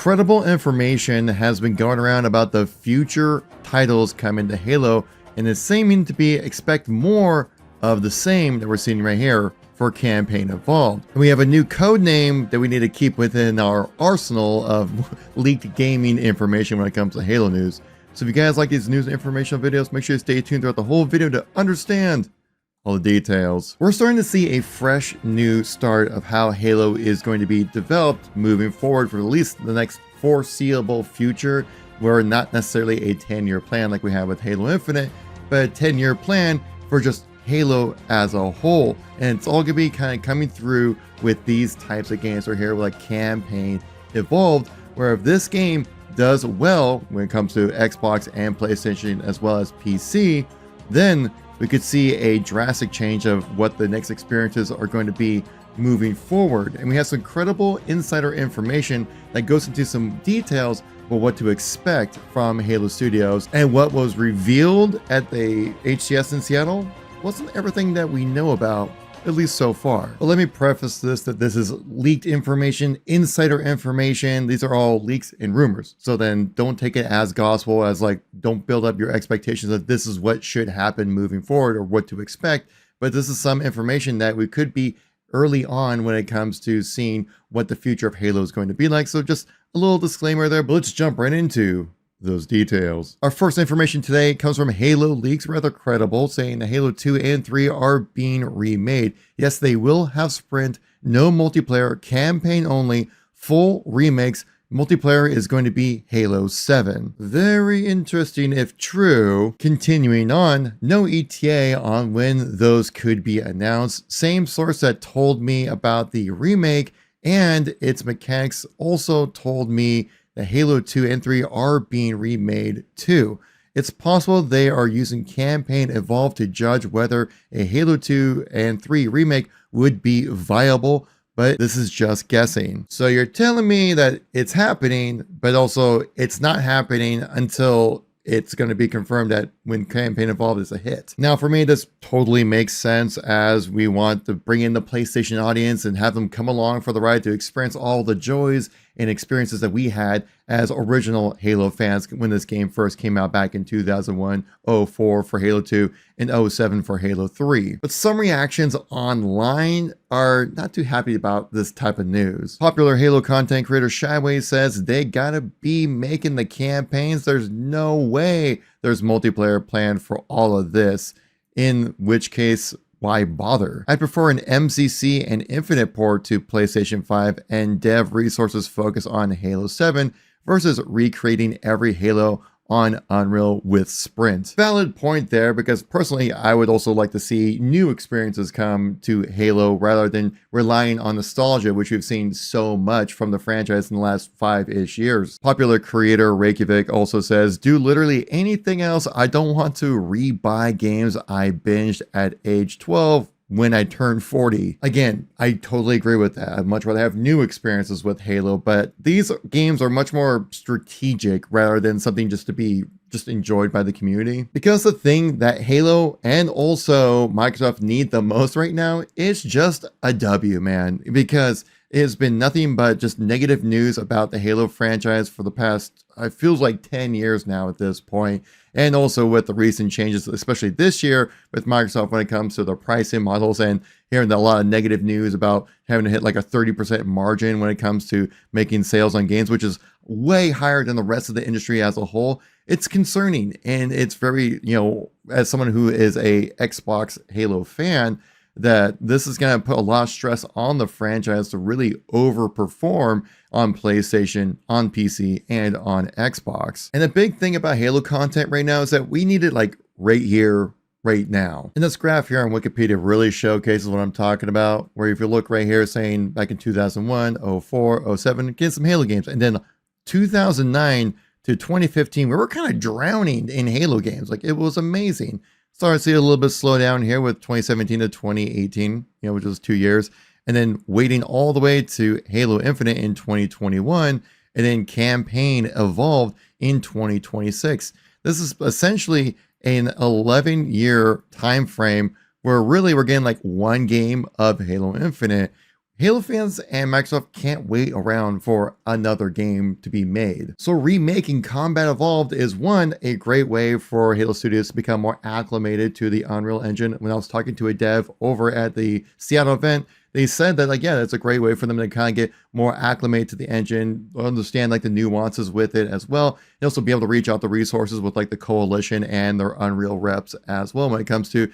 Incredible information has been going around about the future titles coming to Halo, and it's seeming to be expect more of the same that we're seeing right here for Campaign Evolved. And we have a new code name that we need to keep within our arsenal of leaked gaming information when it comes to Halo news. So if you guys like these news and informational videos, make sure to stay tuned throughout the whole video to understand all the details. We're starting to see a fresh new start of how Halo is going to be developed moving forward for at least the next foreseeable future, where not necessarily a 10-year plan like we have with Halo Infinite, but a 10-year plan for just Halo as a whole. And it's all gonna be kind of coming through with these types of games right here, like Campaign Evolved, where if this game does well when it comes to Xbox and PlayStation as well as PC, then we could see a drastic change of what the next experiences are going to be moving forward. And we have some incredible insider information that goes into some details about what to expect from Halo Studios. And what was revealed at the HCS in Seattle wasn't everything that we know about, at least so far. But let me preface this that this is leaked information, insider information. These are all leaks and rumors. So then don't take it as gospel, as like, don't build up your expectations that this is what should happen moving forward or what to expect. But this is some information that we could be early on when it comes to seeing what the future of Halo is going to be like. So just a little disclaimer there, but let's jump right into those details. Our first information today comes from Halo Leaks, rather credible, saying that Halo 2 and 3 are being remade. Yes, they will have sprint, no multiplayer, campaign only, full remakes. Multiplayer is going to be Halo 7. Very interesting if true. Continuing on, no ETA on when those could be announced. Same source that told me about the remake and its mechanics also told me that Halo 2 and 3 are being remade too. It's possible they are using Campaign Evolved to judge whether a Halo 2 and 3 remake would be viable, but this is just guessing. So you're telling me that it's happening, but also it's not happening until it's going to be confirmed that when Campaign Evolved is a hit. Now, for me, this totally makes sense, as we want to bring in the PlayStation audience and have them come along for the ride to experience all the joys and experiences that we had as original Halo fans when this game first came out back in 2001, 04 for Halo 2, and 07 for Halo 3. But some reactions online are not too happy about this type of news. Popular Halo content creator Shyway says they gotta be making the campaigns. There's no way there's multiplayer planned for all of this, in which case, why bother? I'd prefer an MCC and Infinite port to PlayStation 5 and dev resources focus on Halo 7 versus recreating every Halo on Unreal with Sprint. Valid point there, because personally I would also like to see new experiences come to Halo rather than relying on nostalgia, which we've seen so much from the franchise in the last 5-ish years. Popular creator Reykjavik also says, do literally anything else. I don't want to re-buy games I binged at age 12 when I turned 40. Again, I totally agree with that. I'd much rather have new experiences with Halo, but these games are much more strategic rather than something just to be enjoyed by the community. Because the thing that Halo and also Microsoft need the most right now is just a W, man. Because it has been nothing but just negative news about the Halo franchise for the past, it feels like 10 years now at this point. And also with the recent changes, especially this year with Microsoft when it comes to the pricing models, and hearing a lot of negative news about having to hit like a 30% margin when it comes to making sales on games, which is way higher than the rest of the industry as a whole. It's concerning, and it's very, as someone who is a Xbox Halo fan, that this is going to put a lot of stress on the franchise to really overperform on PlayStation, on PC, and on Xbox. And the big thing about Halo content right now is that we need it like right here, right now. And this graph here on Wikipedia really showcases what I'm talking about, where if you look right here saying back in 2001, 04, 07, get some Halo games. And then 2009 to 2015, we were kind of drowning in Halo games. Like, it was amazing. Starting to see a little bit slow down here with 2017 to 2018, which was 2 years. And then waiting all the way to Halo Infinite in 2021, and then Campaign Evolved in 2026. This is essentially an 11-year time frame where really we're getting like one game of Halo Infinite Halo fans and Microsoft can't wait around for another game to be made. So remaking Combat Evolved is a great way for Halo Studios to become more acclimated to the Unreal Engine. When I was talking to a dev over at the Seattle event, they said that, like, yeah, it's a great way for them to kind of get more acclimated to the engine, understand like the nuances with it as well, and also be able to reach out the resources with like the Coalition and their Unreal reps as well when it comes to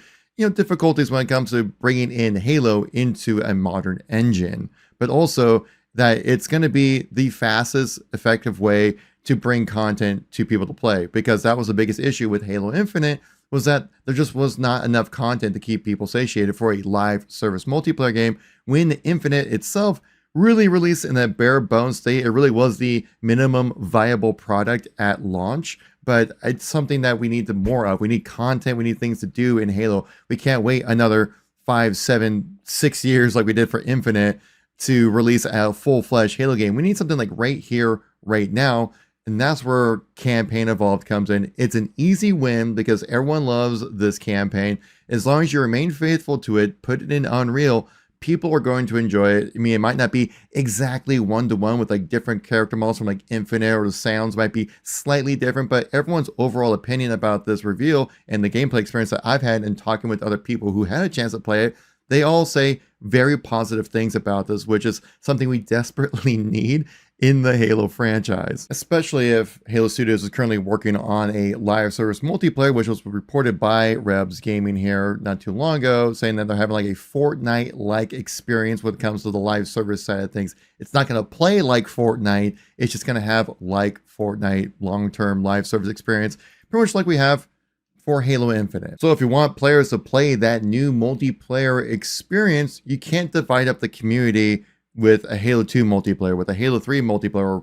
difficulties when it comes to bringing in Halo into a modern engine, but also that it's going to be the fastest effective way to bring content to people to play, because that was the biggest issue with Halo Infinite, was that there just was not enough content to keep people satiated for a live service multiplayer game when Infinite itself really released in a bare bones state. It really was the minimum viable product at launch, but it's something that we need more of. We need content. We need things to do in Halo. We can't wait another 5, 7, 6 years like we did for Infinite to release a full-fledged Halo game. We need something like right here, right now, and that's where Campaign Evolved comes in. It's an easy win because everyone loves this campaign. As long as you remain faithful to it, put it in Unreal, people are going to enjoy it. I mean, it might not be exactly one-to-one with like different character models from like Infinite, or the sounds might be slightly different, but everyone's overall opinion about this reveal and the gameplay experience that I've had in talking with other people who had a chance to play it, they all say very positive things about this, which is something we desperately need in the Halo franchise, especially if Halo Studios is currently working on a live service multiplayer, which was reported by Rebs Gaming here not too long ago, saying that they're having like a Fortnite-like experience when it comes to the live service side of things. It's not going to play like Fortnite, it's just going to have like Fortnite long-term live service experience, pretty much like we have for Halo Infinite. So if you want players to play that new multiplayer experience, you can't divide up the community with a Halo 2 multiplayer, with a Halo 3 multiplayer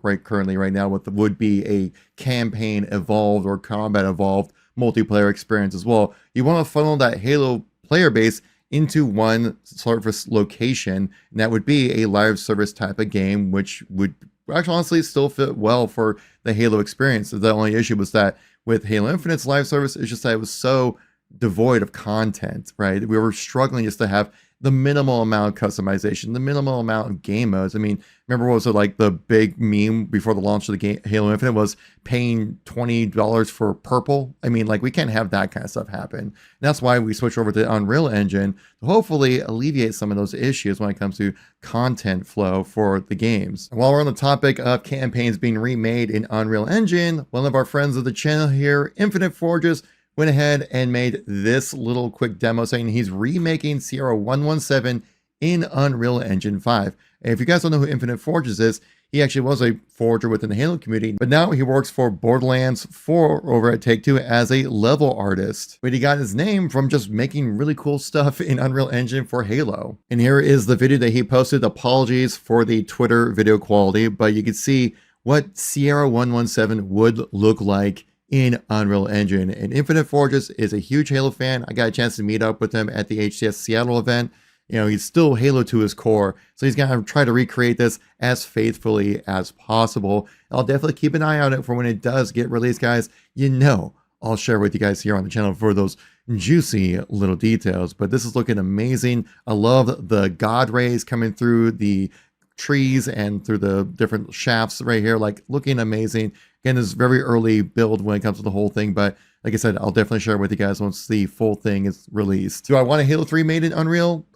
right now, what would be a Campaign Evolved or Combat Evolved multiplayer experience as well. You want to funnel that Halo player base into one service location, and that would be a live service type of game, which would actually honestly still fit well for the Halo experience. The only issue was that with Halo Infinite's live service, it's just that it was so devoid of content, right? We were struggling just to have the minimal amount of customization, the minimal amount of game modes. I mean, remember what was it like the big meme before the launch of the game Halo Infinite was paying $20 for purple? I mean, like, we can't have that kind of stuff happen. And that's why we switch over to the Unreal Engine to hopefully alleviate some of those issues when it comes to content flow for the games. And while we're on the topic of campaigns being remade in Unreal Engine, one of our friends of the channel here, Infinite Forges, went ahead and made this little quick demo saying he's remaking Sierra 117 in Unreal Engine 5. And if you guys don't know who Infinite Forges is, he actually was a forger within the Halo community, but now he works for Borderlands 4 over at Take-Two as a level artist. But he got his name from just making really cool stuff in Unreal Engine for Halo. And here is the video that he posted. Apologies for the Twitter video quality, but you can see what Sierra 117 would look like in Unreal Engine. And Infinite Forges is a huge Halo fan. I got a chance to meet up with him at the HCS Seattle event. You know, he's still Halo to his core, so he's gonna try to recreate this as faithfully as possible. I'll definitely keep an eye out for when it does get released, guys. You know, I'll share with you guys here on the channel for those juicy little details. But this is looking amazing. I love the God rays coming through the trees and through the different shafts right here, like, looking amazing. Again, this is very early build when it comes to the whole thing, but like I said, I'll definitely share with you guys once the full thing is released. Do I want a Halo 3 made in Unreal?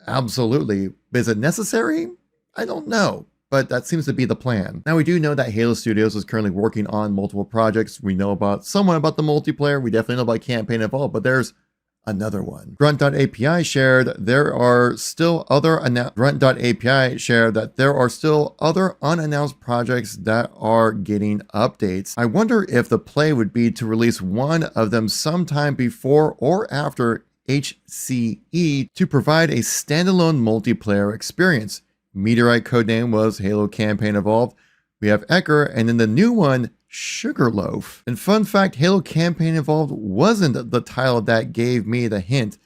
Absolutely. Is it necessary? I don't know, but that seems to be the plan. Now, we do know that Halo Studios is currently working on multiple projects. We know somewhat about the multiplayer. We definitely know about Campaign Evolved, but there's another one. Grunt.api shared there are still other Grunt.api shared that there are still other unannounced projects that are getting updates. I wonder if the play would be to release one of them sometime before or after HCE to provide a standalone multiplayer experience. Meteorite codename was Halo Campaign Evolved. We have Ecker, and then the new one, Sugarloaf. And fun fact, Halo Campaign Evolved wasn't the title that gave me the hint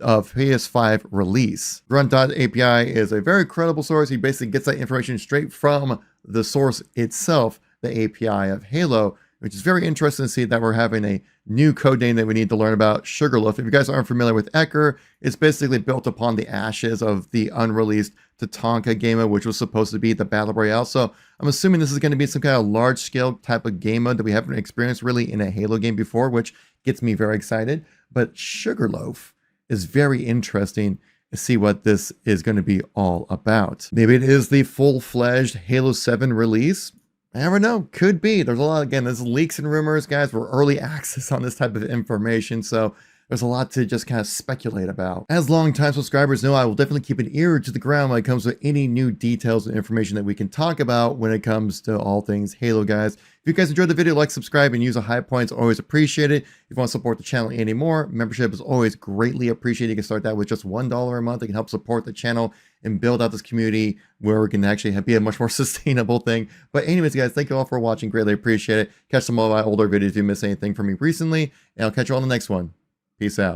of PS5 release. Grunt.api is a very credible source. He basically gets that information straight from the source itself, the API of Halo. which is very interesting to see that we're having a new code name that we need to learn about, Sugarloaf. If you guys aren't familiar with Ecker, it's basically built upon the ashes of the unreleased Tatanka game, which was supposed to be the Battle Royale. So I'm assuming this is going to be some kind of large-scale type of game mode that we haven't experienced really in a Halo game before, which gets me very excited. But Sugarloaf is very interesting to see what this is going to be all about. Maybe it is the full-fledged Halo 7 release. I never know. Could be. There's a lot, again, there's leaks and rumors, guys. We're early access on this type of information, so there's a lot to just kind of speculate about. As long-time subscribers know, I will definitely keep an ear to the ground when it comes to any new details and information that we can talk about when it comes to all things Halo, guys. If you guys enjoyed the video, like, subscribe, and use a high points. Always appreciate it. If you want to support the channel any more, membership is always greatly appreciated. You can start that with just $1 a month. It can help support the channel and build out this community where we can actually be a much more sustainable thing. But anyways, guys, thank you all for watching. Greatly appreciate it. Catch some of my older videos if you missed anything from me recently, and I'll catch you all in the next one. Peace out.